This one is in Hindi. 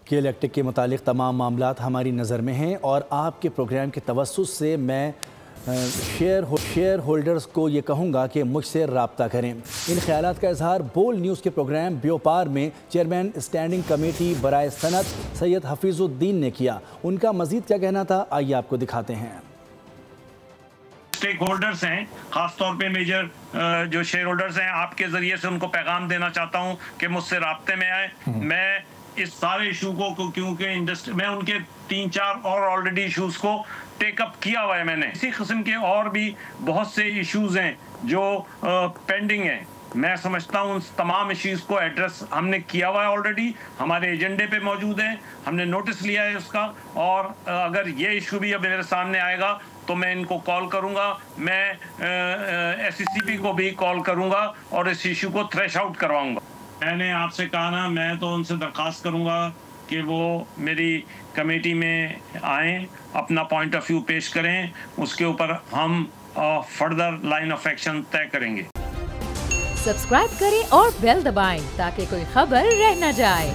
के इलेक्ट्रिक के मुतालिक तमाम मामलात हमारी नज़र में हैं और आपके प्रोग्राम के तवस्सुस से मैं शेयर होल्डर्स को ये कहूँगा कि मुझसे रब्ता करें। इन ख्यालात का इजहार बोल न्यूज़ के प्रोग्राम ब्योपार में चेयरमैन स्टैंडिंग कमेटी बराए सनत सैयद हफीजुद्दीन ने किया। उनका मज़ीद क्या कहना था, आइए आपको दिखाते हैं। स्टेक होल्डर्स हैं, खासतौर पे मेजर जो शेयर होल्डर्स हैं, आपके ज़रिए से उनको पैगाम देना चाहता हूँ कि मुझसे राब्ते में आए। मैं इस सारे इशू को क्योंकि इंडस्ट्री में उनके 3-4 और ऑलरेडी इश्यूज को टेकअप किया हुआ है मैंने। इसी किस्म के और भी बहुत से इश्यूज हैं जो पेंडिंग हैं। मैं समझता हूँ उन तमाम इश्यूज को एड्रेस हमने किया हुआ है, ऑलरेडी हमारे एजेंडे पे मौजूद है, हमने नोटिस लिया है उसका। और अगर ये इशू भी अब मेरे सामने आएगा तो मैं इनको कॉल करूंगा, मैं SECP को भी कॉल करूंगा और इस इशू को थ्रेश आउट करवाऊंगा। मैंने आपसे कहा ना, मैं तो उनसे दरख्वास्त करूंगा कि वो मेरी कमेटी में आएँ, अपना पॉइंट ऑफ व्यू पेश करें, उसके ऊपर हम फर्दर लाइन ऑफ एक्शन तय करेंगे। सब्सक्राइब करें और बेल दबाएं ताकि कोई खबर रह न जाए।